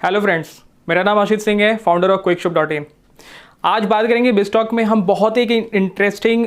Hello friends, मेरा नाम आशीष सिंह है, फाउंडर ऑफ क्विकशॉप.in। आज बात करेंगे बिस्टॉक में। हम बहुत ही इंटरेस्टिंग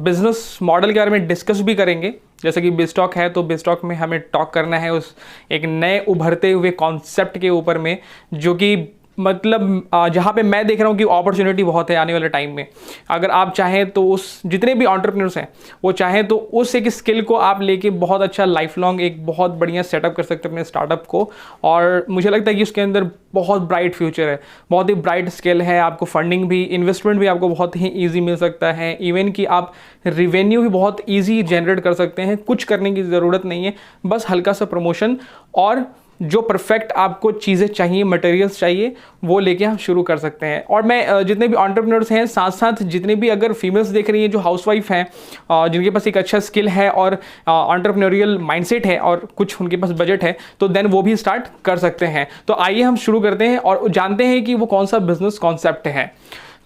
बिजनेस मॉडल के बारे में डिस्कस भी करेंगे। जैसे कि बिस्टॉक है तो बिस्टॉक में हमें टॉक करना है उस एक नए उभरते हुए कॉन्सेप्ट के ऊपर में, जो कि मतलब जहाँ पे मैं देख रहा हूँ कि अपॉर्चुनिटी बहुत है आने वाले टाइम में। अगर आप चाहें तो उस जितने भी एंटरप्रेन्योर्स हैं वो चाहें तो उस एक स्किल को आप लेके बहुत अच्छा लाइफ लॉन्ग एक बहुत बढ़िया सेटअप कर सकते हैं अपने स्टार्टअप को। और मुझे लगता है कि उसके अंदर बहुत ब्राइट फ्यूचर है, बहुत ही ब्राइट स्किल है। आपको फंडिंग भी, इन्वेस्टमेंट भी आपको बहुत ही ईजी मिल सकता है। इवन कि आप रिवेन्यू भी बहुत ईजी जनरेट कर सकते हैं। कुछ करने की ज़रूरत नहीं है, बस हल्का सा प्रमोशन और जो परफेक्ट आपको चीज़ें चाहिए, मटेरियल्स चाहिए, वो लेके हम शुरू कर सकते हैं। और मैं जितने भी एंटरप्रेन्योर्स हैं, साथ साथ जितने भी अगर फीमेल्स देख रही हैं जो हाउसवाइफ हैं, जिनके पास एक अच्छा स्किल है और एंटरप्रेन्योरियल माइंडसेट है और कुछ उनके पास बजट है, तो देन वो भी स्टार्ट कर सकते हैं। तो आइए हम शुरू करते हैं और जानते हैं कि वो कौन सा बिजनेस कॉन्सेप्ट है।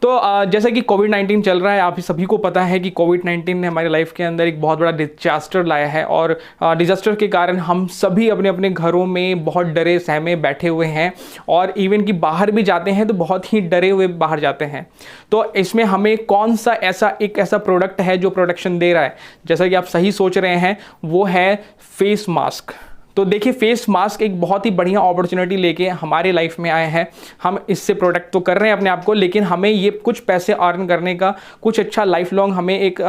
तो जैसा कि कोविड-19 चल रहा है, आप सभी को पता है कि कोविड-19 ने हमारी लाइफ के अंदर एक बहुत बड़ा डिजास्टर लाया है। और डिजास्टर के कारण हम सभी अपने अपने घरों में बहुत डरे सहमे बैठे हुए हैं, और इवन कि बाहर भी जाते हैं तो बहुत ही डरे हुए बाहर जाते हैं। तो इसमें हमें कौन सा ऐसा प्रोडक्ट है जो प्रोटेक्शन दे रहा है, जैसा कि आप सही सोच रहे हैं, वो है फेस मास्क। तो देखिए, फेस मास्क एक बहुत ही बढ़िया अपॉर्चुनिटी लेके हमारे लाइफ में आए हैं। हम इससे प्रोटेक्ट तो कर रहे हैं अपने आप को, लेकिन हमें ये कुछ पैसे अर्न करने का, कुछ अच्छा लाइफ लॉन्ग हमें एक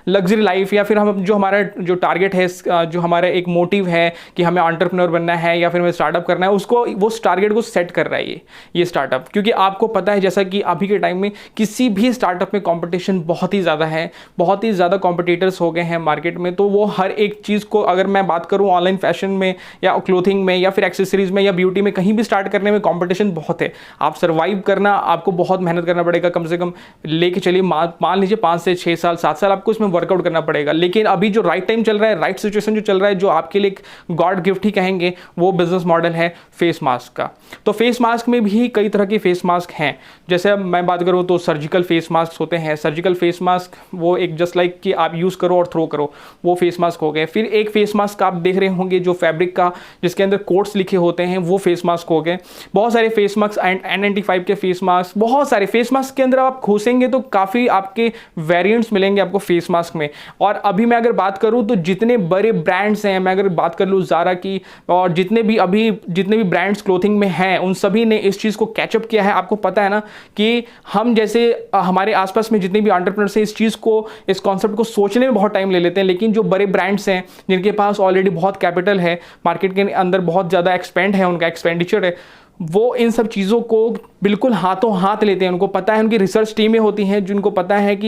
लग्जरी लाइफ, या फिर हम जो हमारा जो टारगेट है, जो हमारा एक मोटिव है कि हमें एंटरप्रेन्योर बनना है या फिर हमें स्टार्टअप करना है, उसको वो टारगेट को सेट कर रहा है ये स्टार्टअप। क्योंकि आपको पता है जैसा कि अभी के टाइम में किसी भी स्टार्टअप में कॉम्पिटिशन बहुत ही ज़्यादा है, बहुत ही ज़्यादा कॉम्पिटिटर्स हो गए हैं मार्केट में। तो वो हर एक चीज़ को, अगर मैं बात करूँ ऑनलाइन फैशन में या क्लोथिंग में या फिर एक्सेसरीज में या ब्यूटी में, कहीं भी स्टार्ट करने में कंपटीशन बहुत है। आप सर्वाइव करना, आपको बहुत मेहनत करना पड़ेगा। कम से कम लेके चलिए, मान लीजिए 5 से 6 साल 7 साल आपको इसमें वर्कआउट करना पड़ेगा। लेकिन अभी जो राइट टाइम चल रहा है, राइट सिचुएशन जो चल रहा है, जो आपके लिए गॉड गिफ्ट ही कहेंगे, वो बिजनेस मॉडल है फेस मास्क का। तो फेस मास्क में भी कई तरह के फेस मास्क हैं। जैसे अब मैं बात करूँ तो सर्जिकल फेस मास्क होते हैं। सर्जिकल फेस मास्क वो एक जस्ट लाइक कि आप यूज़ करो और थ्रो करो, वो फेस मास्क हो गए। फिर एक फेस मास्क आप देख रहे होंगे जो फैब्रिक का, जिसके अंदर कोट्स लिखे होते हैं, वो फेस मास्क हो गए। बहुत सारे फेस मास्क, N95 के फेस मास्क, बहुत सारे फेस मास्क के अंदर आप घुसेंगे तो काफ़ी आपके वेरिएंट्स मिलेंगे आपको फेस मास्क में। और अभी मैं अगर बात करूं तो जितने बड़े ब्रांड्स हैं, मैं अगर बात कर लूँ ज़ारा की, और जितने भी ब्रांड्स क्लोथिंग में हैं, उन सभी ने इस चीज़ को कैचअप किया है। आपको पता है ना कि हम जैसे हमारे आसपास में जितने भी एंटरप्रेन्योर्स हैं, इस चीज़ को, इस कॉन्सेप्ट को सोचने में बहुत टाइम ले लेते हैं। लेकिन जो बड़े ब्रांड्स हैं, जिनके पास ऑलरेडी बहुत कैपिटल है, मार्केट के अंदर बहुत ज़्यादा एक्सपेंड है, उनका एक्सपेंडिचर है, वो इन सब चीज़ों को बिल्कुल हाथों हाथ लेते हैं। उनको पता है, उनकी रिसर्च टीमें होती हैं जिनको पता है कि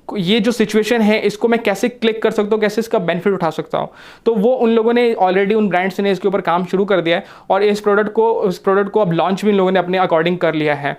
ये जो सिचुएशन है, इसको मैं कैसे क्लिक कर सकता हूँ, कैसे इसका बेनिफिट उठा सकता हूँ। तो वो उन लोगों ने ऑलरेडी, उन ब्रांड्स ने इसके ऊपर काम शुरू कर दिया है, और इस प्रोडक्ट को अब लॉन्च भी इन लोगों ने अपने अकॉर्डिंग कर लिया है।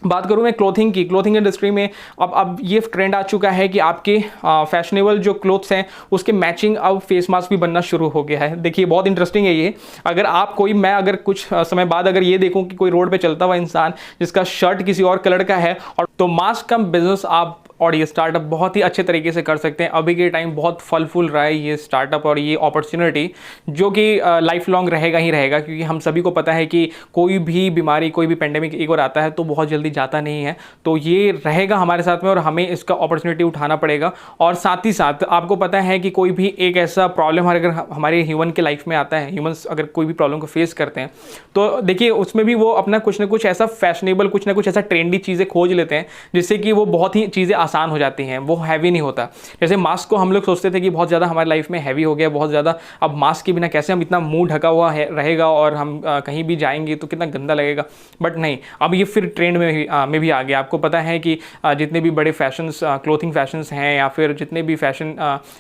बात करूँ मैं क्लोथिंग की, क्लोथिंग इंडस्ट्री में अब ये ट्रेंड आ चुका है कि आपके फैशनेबल जो क्लोथ्स हैं उसके मैचिंग अब फेस मास्क भी बनना शुरू हो गया है। देखिए, बहुत इंटरेस्टिंग है ये। मैं अगर कुछ समय बाद अगर ये देखूं कि कोई रोड पे चलता हुआ इंसान जिसका शर्ट किसी और कलर का है, और तो मास्क का बिजनेस आप और ये स्टार्टअप बहुत ही अच्छे तरीके से कर सकते हैं। अभी के टाइम बहुत फल फूल रहा है ये स्टार्टअप और ये अपॉर्चुनिटी, जो कि लाइफ लॉन्ग रहेगा ही रहेगा। क्योंकि हम सभी को पता है कि कोई भी बीमारी, कोई भी पेंडेमिक एक बार आता है तो बहुत जल्दी जाता नहीं है। तो ये रहेगा हमारे साथ में और हमें इसका अपॉर्चुनिटी उठाना पड़ेगा। और साथ ही साथ आपको पता है कि कोई भी एक ऐसा प्रॉब्लम अगर हमारे ह्यूमन के लाइफ में आता है, ह्यूमन्स अगर कोई भी प्रॉब्लम को फेस करते हैं, तो देखिए उसमें भी वो अपना कुछ ना कुछ ऐसा फैशनेबल, कुछ ना कुछ ऐसा ट्रेंडी चीज़ें खोज लेते हैं जिससे कि वो बहुत ही चीज़ें आसान हो जाती हैं, वो हैवी नहीं होता। जैसे मास्क को हम लोग सोचते थे कि बहुत ज़्यादा हमारी लाइफ में हैवी हो गया, बहुत ज़्यादा, अब मास्क के बिना कैसे हम, इतना मुंह ढका हुआ रहेगा और हम कहीं भी जाएंगे तो कितना गंदा लगेगा। बट नहीं, अब ये फिर ट्रेंड में भी आ गया। आपको पता है कि जितने भी बड़े फैशंस, क्लोथिंग फैशंस हैं, या फिर जितने भी फैशन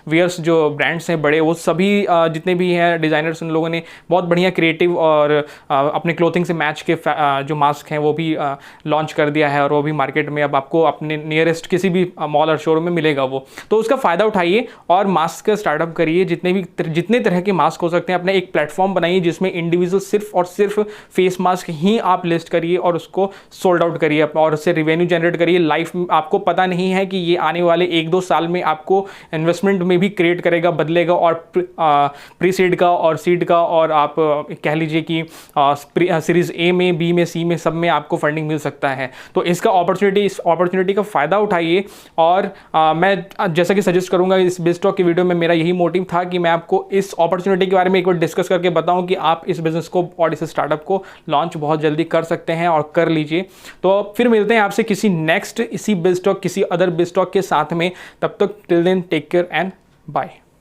वियर्स जो ब्रांड्स हैं बड़े, वो सभी जितने भी हैं डिज़ाइनर्स, उन लोगों ने बहुत बढ़िया क्रिएटिव और अपने क्लोथिंग से मैच के जो मास्क हैं वो भी लॉन्च कर दिया है। और वो भी मार्केट में अब आपको अपने नियरेस्ट किसी भी मॉल और शोरूम में मिलेगा वो। तो उसका फ़ायदा उठाइए और मास्क का स्टार्टअप करिए, जितने तरह के मास्क हो सकते हैं अपना एक प्लेटफॉर्म बनाइए जिसमें इंडिविजुअल सिर्फ और सिर्फ फेस मास्क ही आप लिस्ट करिए और उसको सोल्ड आउट करिए और उससे रिवेन्यू जनरेट करिए। लाइफ में आपको पता नहीं है कि ये आने वाले 1-2 साल में आपको इन्वेस्टमेंट में भी क्रिएट करेगा, बदलेगा, और प्री सीड का और सीड का और आप कह लीजिए कि सीरीज ए में, बी में, सी में, सब में आपको फंडिंग मिल सकता है। तो इस अपॉर्चुनिटी का फ़ायदा उठाइए। और मैं जैसा कि सजेस्ट करूंगा इस बिजटॉक की वीडियो में, मेरा यही मोटिव था कि मैं आपको इस अपॉर्चुनिटी के बारे में एक बार डिस्कस करके बताऊं कि आप इस बिजनेस को और इस स्टार्टअप को लॉन्च बहुत जल्दी कर सकते हैं और कर लीजिए। तो फिर मिलते हैं आपसे किसी नेक्स्ट इसी बिजटॉक, किसी अदर बिजटॉक के साथ में। तब तक till then take care and bye.